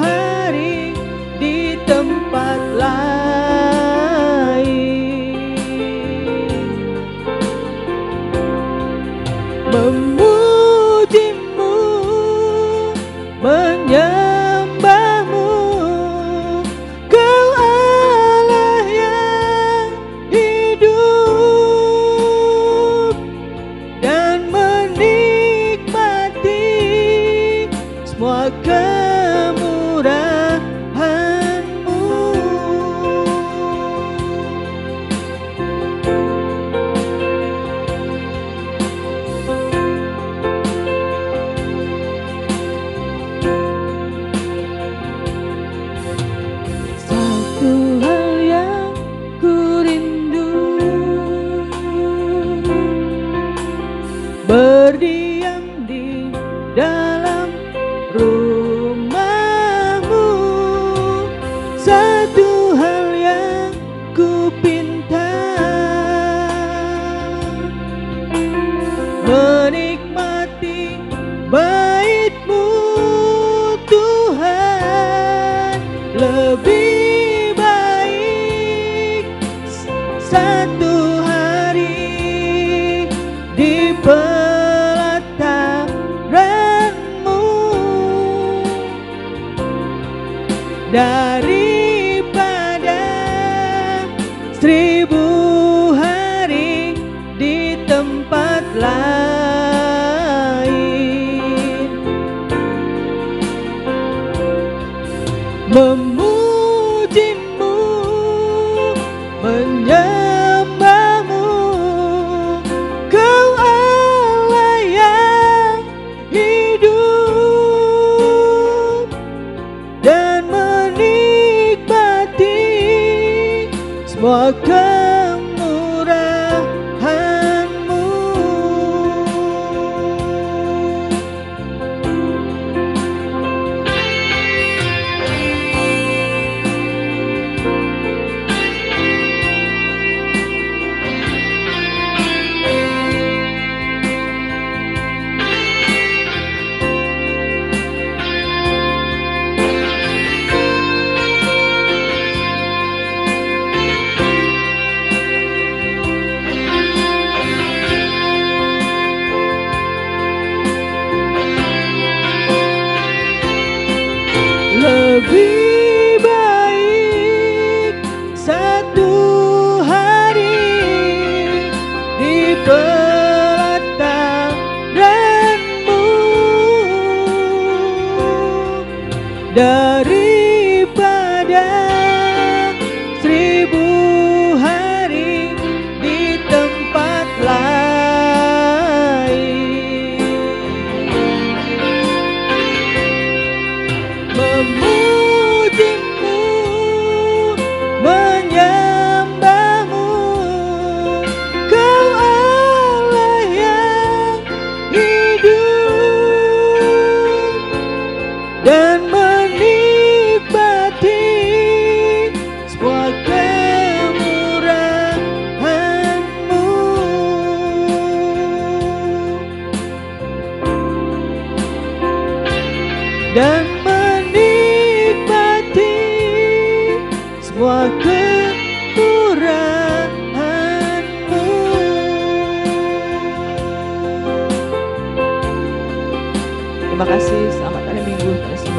Speaker 7: hari di tempat lain. Memuji-Mu, menyembah-Mu, Kau Allah yang hidup, dan menikmati semua kemurahan-Mu. Satu hal yang ku rindu, berdiam di dalam rumah-Mu. Satu hal yang ku pinta, menikmati bait-Mu Tuhan. Lebih baik satu hari di pelataran-Mu daripada 1000 hari di tempat lain. Memuji-Mu, menyembah-Mu, semua kemurahan-Mu. Lebih baik satu hari di pelataran-Mu daripada 1000 hari di tempat lain. Memuji-Mu, menyembah-Mu, Kau Allah yang hidup, dan menikmati semua kemurahan-Mu. Dan menikmati semua kemurahan-Mu. Terima kasih, selamat hari Minggu. Terima kasih.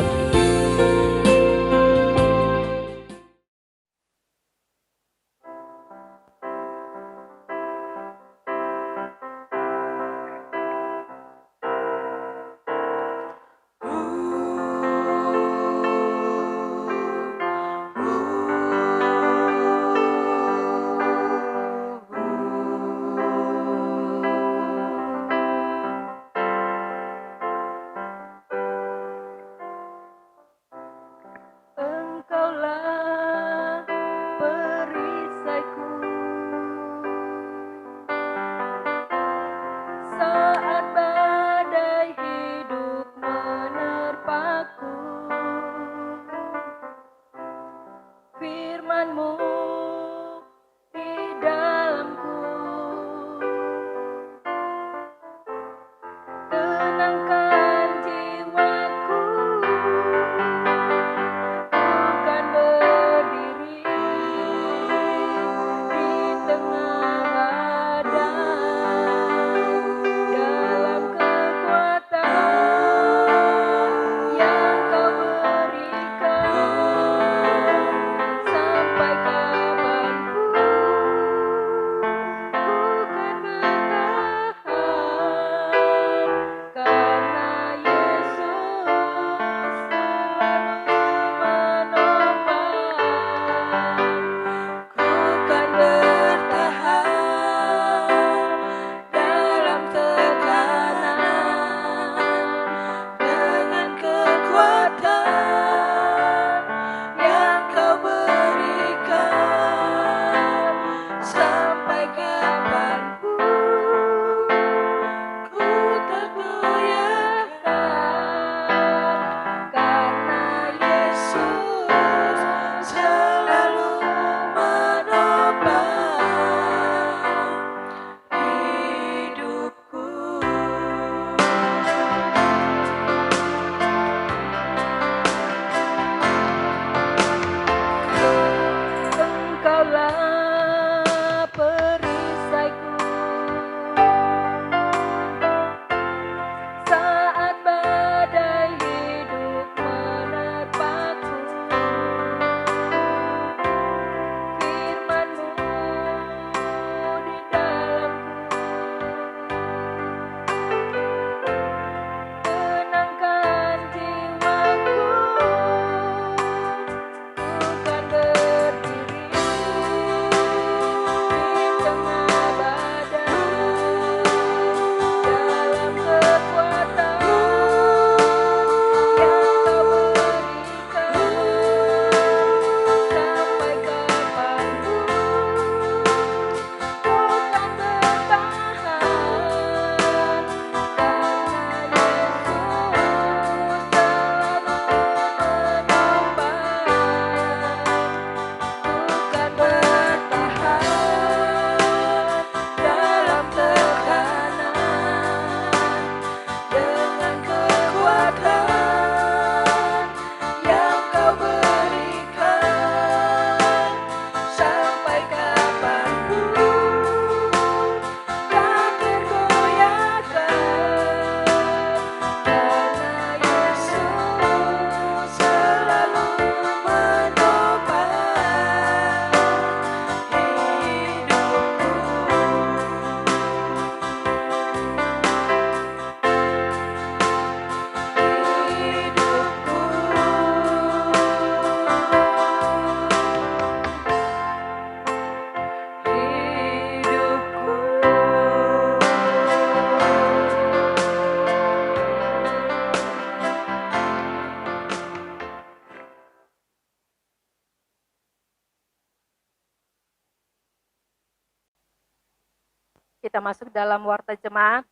Speaker 6: Kita masuk dalam warta jemaat.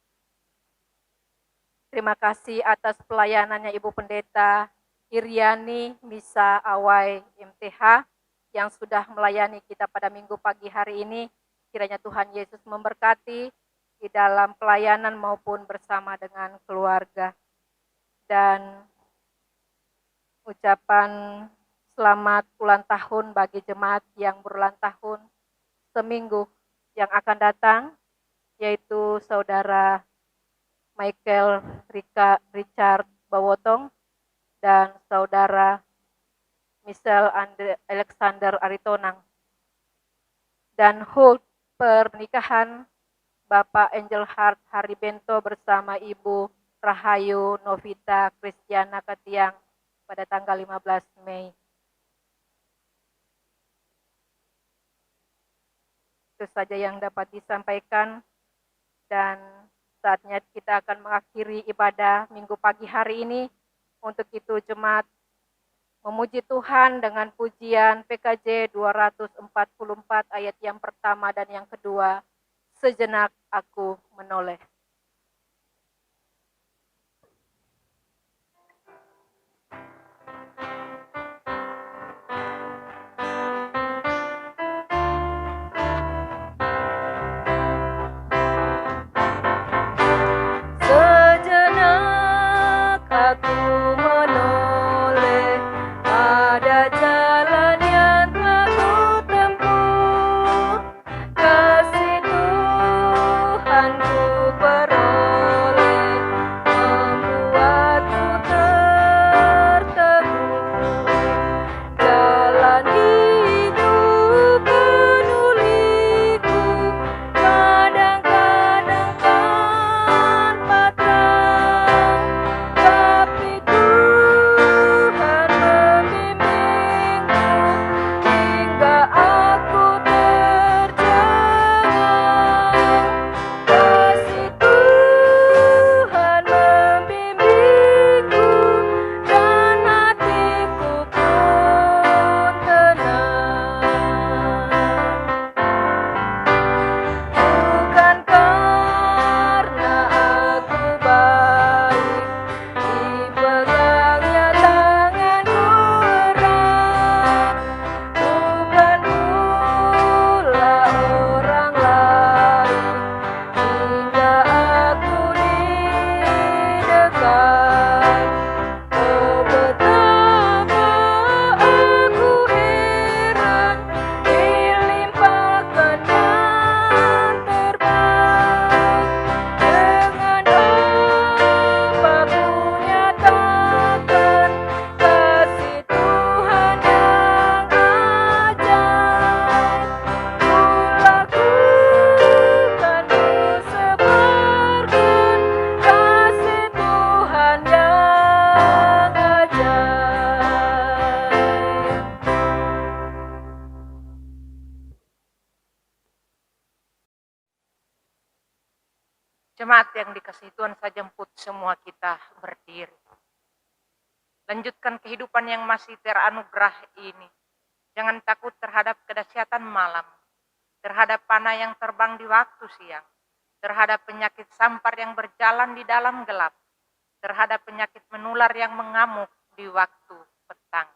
Speaker 6: Terima kasih atas pelayanannya Ibu Pendeta Iriani Misa Awai MTH yang sudah melayani kita pada minggu pagi hari ini. Kiranya Tuhan Yesus memberkati di dalam pelayanan maupun bersama dengan keluarga. Dan ucapan selamat ulang tahun bagi jemaat yang berulang tahun seminggu yang akan datang, yaitu Saudara Michael Richard Bawotong dan Saudara Michelle Alexander Aritonang. Dan HUT pernikahan Bapak Angel Heart Haribento bersama Ibu Rahayu Novita Kristiana Katiang pada tanggal 15 Mei. Itu saja yang dapat disampaikan, dan saatnya kita akan mengakhiri ibadah minggu pagi hari ini. Untuk itu jemaat memuji Tuhan dengan pujian PKJ 244 ayat yang pertama dan yang kedua, sejenak aku menoleh. Sejenak aku menoleh pada jalan yang telah ku tempuh, kasih Tuhan ku peroleh, membuatku terteguh. Jalan hidup penuh liku, kadang-kadang tanpa terang, tapi Tuhan membimbingku hingga aku terjangan. Kasih Tuhan membimbingku dan hatiku pun tenang. Bukan karena aku baik, dipegangnya tanganku erat, bukan pula orang lain, hingga aku didekat. Oh betapa aku heran, dilimpahkan yang terbaik, dengan apa ku nyatakan kasih Tuhan yang ajaib. Ku lakukan, ku sebarkan kasih Tuhan yang ajaib.
Speaker 5: Jemaat yang dikasihi Tuhan, saya jemput semua kita berdiri. Lanjutkan kehidupan yang masih teranugerah ini. Jangan takut terhadap kedahsyatan malam, terhadap panah yang terbang di waktu siang, terhadap penyakit sampar yang berjalan di dalam gelap, terhadap penyakit menular yang mengamuk di waktu petang.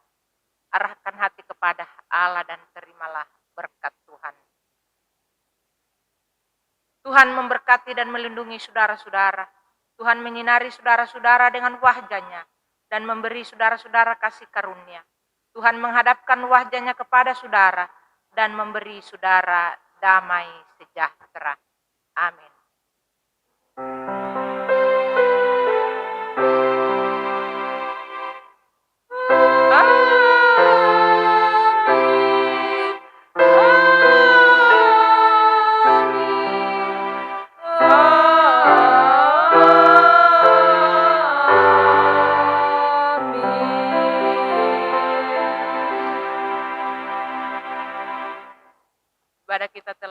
Speaker 5: Arahkan hati kepada Allah dan terimalah berkat Tuhan. Tuhan memberkati dan melindungi saudara-saudara. Tuhan menyinari saudara-saudara dengan wajah-Nya dan memberi saudara-saudara kasih karunia. Tuhan menghadapkan wajah-Nya kepada saudara dan memberi saudara damai sejahtera. Amin. Ibadah kita telah